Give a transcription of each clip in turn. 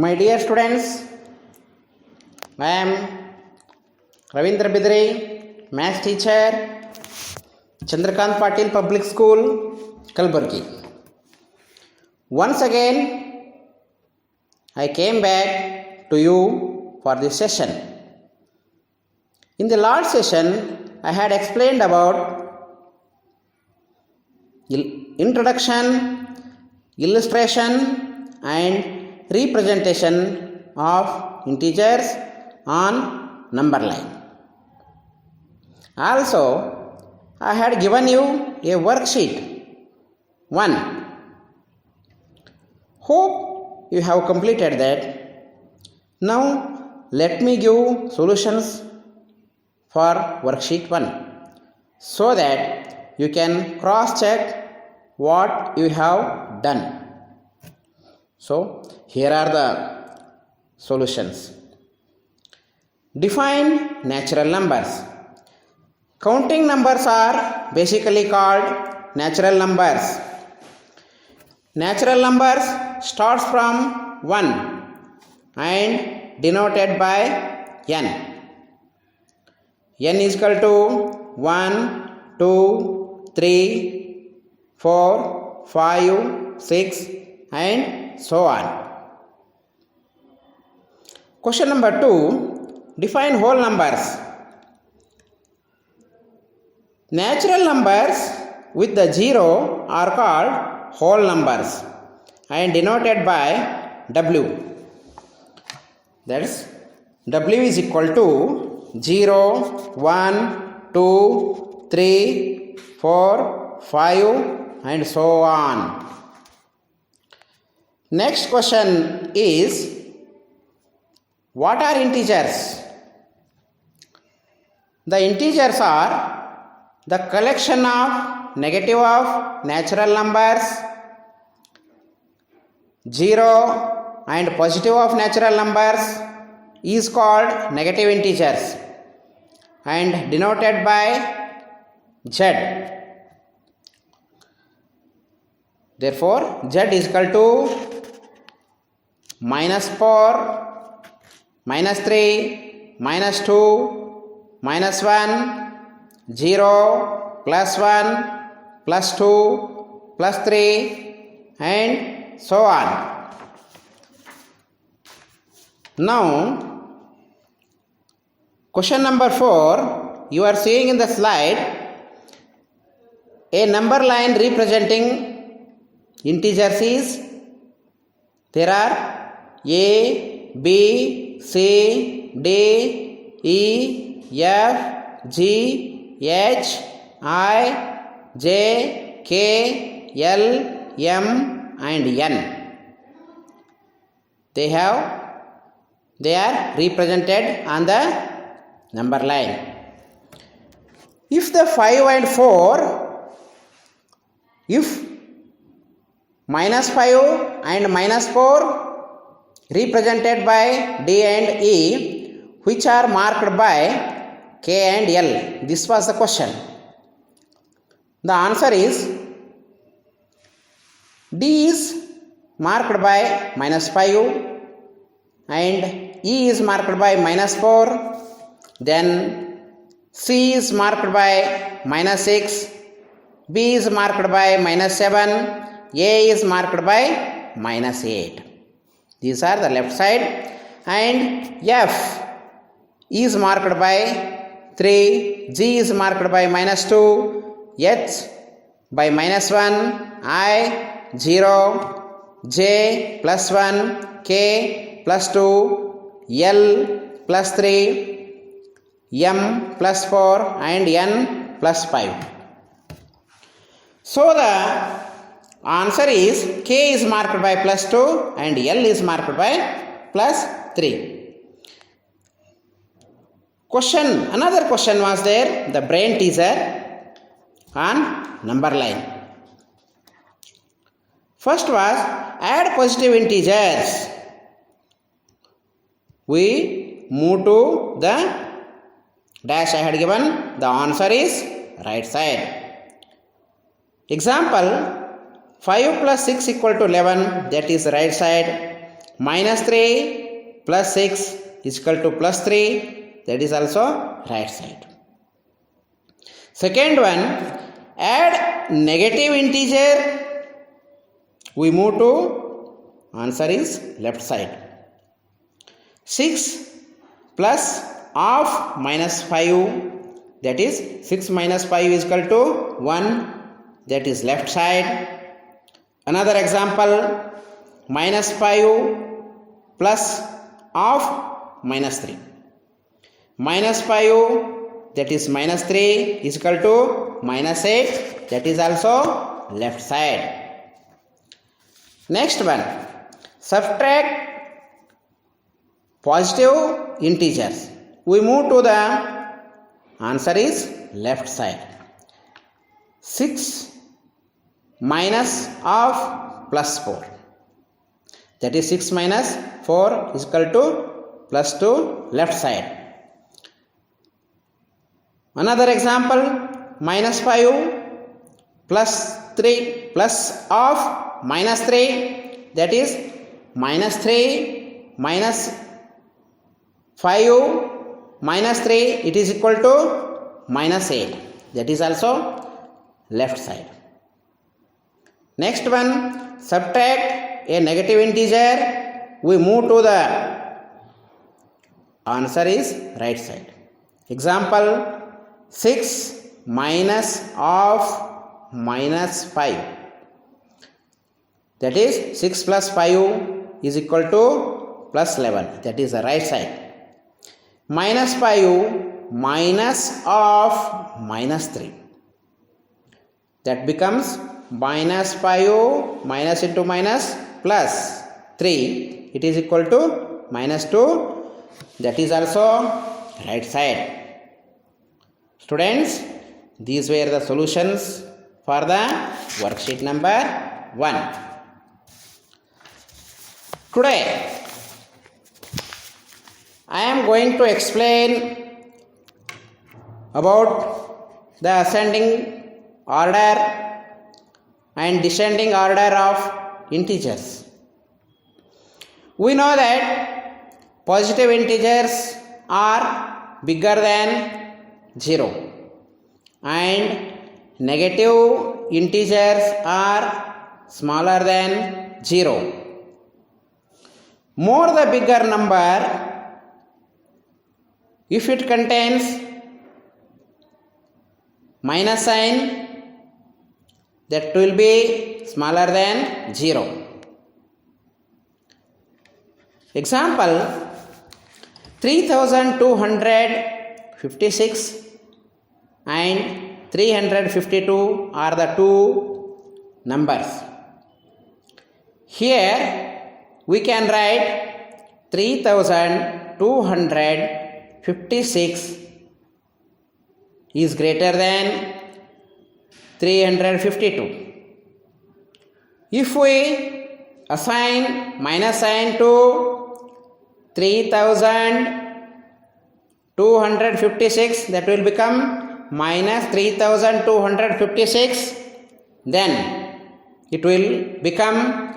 My dear students, I am Ravindra Bidri, Maths teacher, Chandrakant Patil Public School, Kalburgi. Once again, I came back to you for this session. In the last session, I had explained about introduction, illustration and representation of integers on number line. Also, I had given you a worksheet 1. Hope you have completed that. Now, let me give solutions for worksheet 1 so that you can cross check what you have done. So, here are the solutions. Define natural numbers. Counting numbers are basically called natural numbers. Natural numbers starts from 1 and denoted by n. n is equal to 1, 2, 3, 4, 5, 6 and so on. Question number 2. Define whole numbers. Natural numbers with the 0 are called whole numbers and denoted by W. That's W is equal to 0, 1, 2, 3, 4, 5 and so on. Next question is, what are integers? The integers are the collection of negative of natural numbers, 0 and positive of natural numbers is called negative integers and denoted by Z. Therefore, Z is equal to -4, -3, -2, -1, 0, +1, +2, +3 and so on. Now, question number 4, you are seeing in the slide a number line representing integers is, there are A, B, C, D, E, F, G, H, I, J, K, L, M and N. They are represented on the number line. If the 5 and 4, if -5 and -4 represented by D and E, which are marked by K and L? This was the question. The answer is D is marked by -5 and E is marked by -4. Then C is marked by -6, B is marked by -7, A is marked by -8. These are the left side, and F is marked by 3, G is marked by -2, H by -1, I 0, J +1, K +2, L +3, M +4 and N +5. So the answer is K is marked by +2 and L is marked by +3. Another question was there, the brain teaser on number line. First was add positive integers. We move to the dash I had given. The answer is right side. Example, 5 plus 6 equal to 11, that is right side. minus 3 plus 6 is equal to plus 3. That is also right side. Second one, add negative integer. We move to answer is left side. 6 plus of minus 5, that is 6 minus 5 is equal to 1, that is left side. Another example, minus 5 plus of minus 3. Minus 5, that is minus 3 is equal to minus 8, that is also left side. Next one, subtract positive integers. We move to the answer is left side. 6 minus of plus 4. That is 6 minus 4 is equal to plus 2, left side. Another example, minus 5 plus 3 plus of minus 3, that is minus 3 minus 5 minus 3, it is equal to minus 8, that is also left side. Next one, subtract a negative integer. We move to the answer is right side. Example, 6 minus of minus 5, that is 6 plus 5 is equal to plus 11, that is the right side. Minus 5 minus of minus 3, that becomes minus 5 minus into minus plus 3, it is equal to minus 2, that is also right side. Students, these were the solutions for the worksheet number 1. Today I am going to explain about the ascending order and descending order of integers. We know that positive integers are bigger than 0 and negative integers are smaller than 0. More the bigger number, if it contains minus sign, that will be smaller than 0. Example, 3256 and 352 are the two numbers. Here we can write 3256 is greater than 352. If we assign minus sign to 3256, that will become minus 3256, then it will become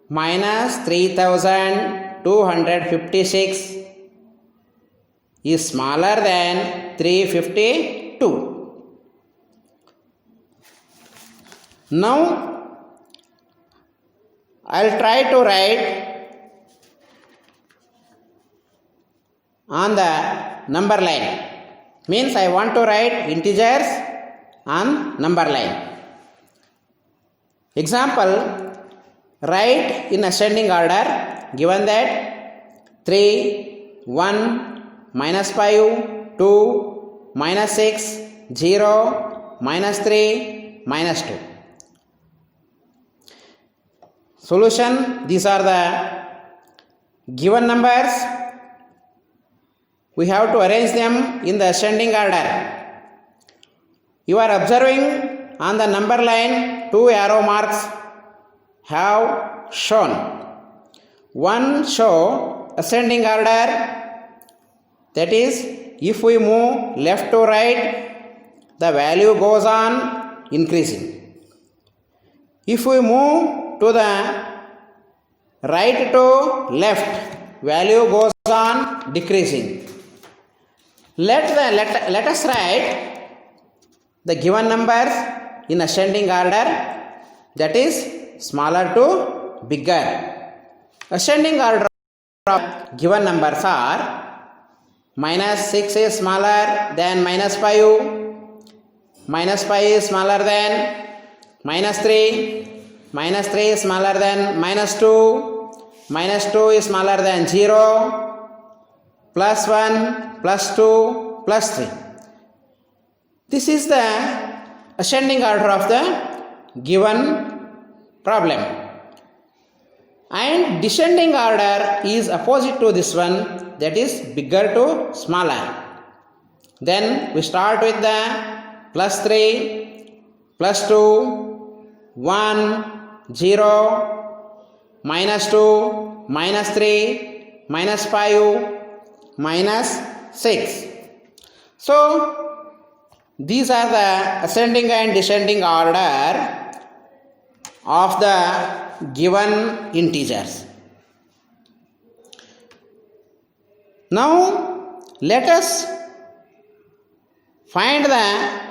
minus 3256 is smaller than 352. Now I will try to write on the number line. Means I want to write integers on number line. Example, write in ascending order, given that 3, 1, minus 5, 2, minus 6, 0, minus 3, minus 2. Solution, these are the given numbers. We have to arrange them in the ascending order. You are observing on the number line, two arrow marks have shown. One show ascending order, that is, if we move left to right, the value goes on increasing. If we move to the right to left, value goes on decreasing. Let us write the given numbers in ascending order, that is smaller to bigger. Ascending order of given numbers are minus 6 is smaller than minus 5, minus 5 is smaller than minus 3, minus 3 is smaller than minus 2, minus 2 is smaller than 0, plus 1, plus 2, plus 3. This is the ascending order of the given problem. And descending order is opposite to this one, that is bigger to smaller. Then we start with the plus 3, plus 2, 1, 0, minus 2, minus 3, minus 5, minus 6. So these are the ascending and descending order of the given integers. Now let us find the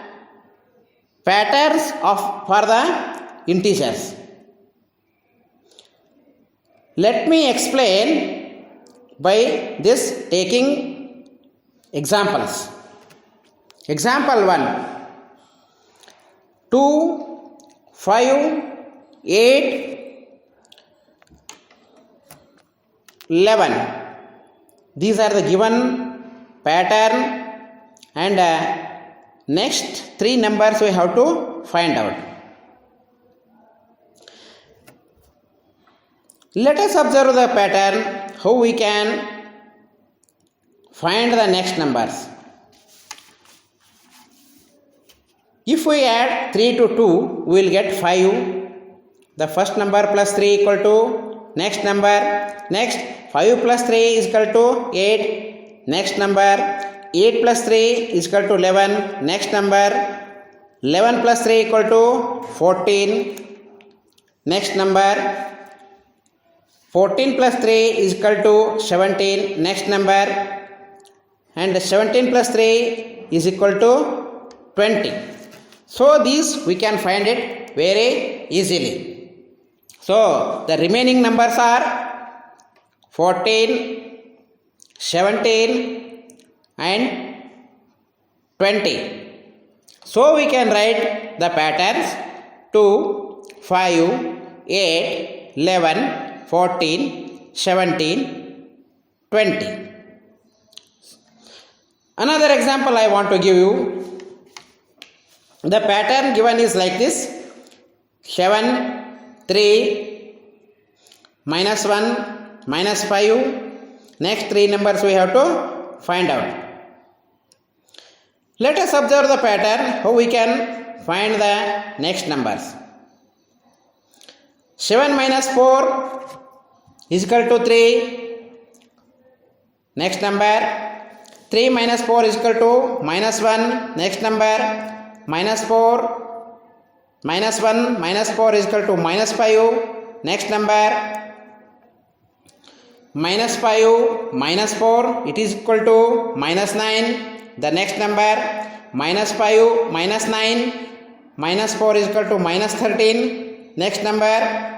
patterns for the integers. Let me explain by this taking examples. Example 1, 2, 5, 8, 11. These are the given pattern, and next 3 numbers we have to find out. Let us observe the pattern, how we can find the next numbers. If we add 3 to 2, we will get 5. The first number plus 3 equal to next number. Next 5 plus 3 is equal to 8. Next number 8 plus 3 is equal to 11. Next number 11 plus 3 equal to 14. Next number 14 plus 3 is equal to 17. Next number, and 17 plus 3 is equal to 20. So these we can find it very easily. So the remaining numbers are 14, 17 and 20. So we can write the patterns 2, 5, 8, 11, 14, 17, 20. Another example I want to give you. The pattern given is like this: 7, 3, minus 1, minus 5. Next 3 numbers we have to find out. Let us observe the pattern, how we can find the next numbers. 7 minus 4 is equal to 3. Next number 3 minus 4 is equal to minus 1. Next number minus 4 minus 1 minus 4 is equal to minus 5. Next number minus 5 minus 4, it is equal to minus 9. The next number minus 5 minus 9 minus 4 is equal to minus 13. Next number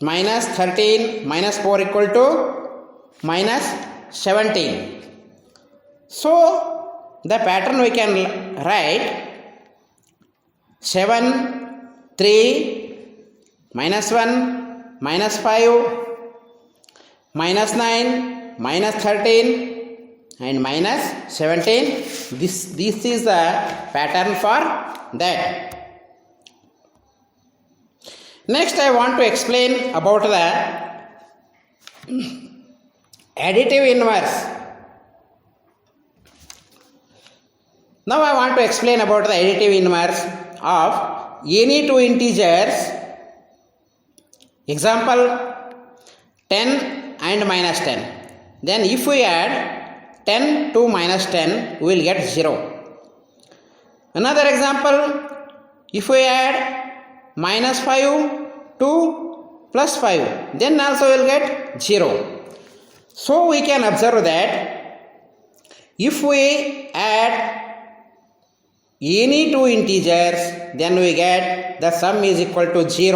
minus 13 minus 4 equal to minus 17. So the pattern we can write: 7, 3, minus 1, minus 5, minus 9, minus 13 and minus 17. This is the pattern for that. Next I want to explain about the additive inverse. Now I want to explain about the additive inverse of any two integers. Example 10 and minus 10. Then if we add 10 to minus 10, we will get 0. Another example, if we add minus 5 to plus 5, then also we will get 0. So we can observe that if we add any two integers, then we get the sum is equal to 0.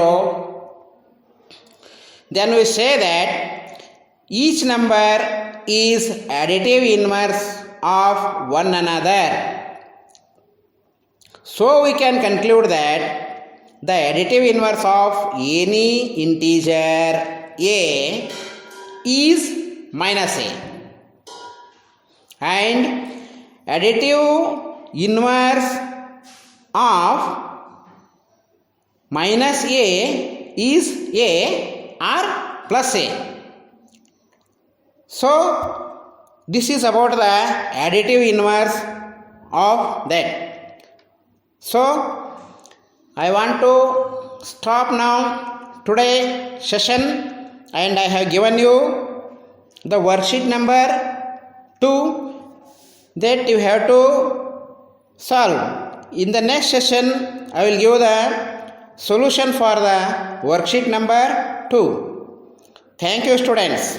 Then we say that each number is additive inverse of one another. So we can conclude that the additive inverse of any integer a is minus a, and additive inverse of minus a is a or plus a. So this is about the additive inverse of that. So I want to stop now today's session, and I have given you the worksheet number 2 that you have to solve. In the next session, I will give the solution for the worksheet number 2. Thank you, students.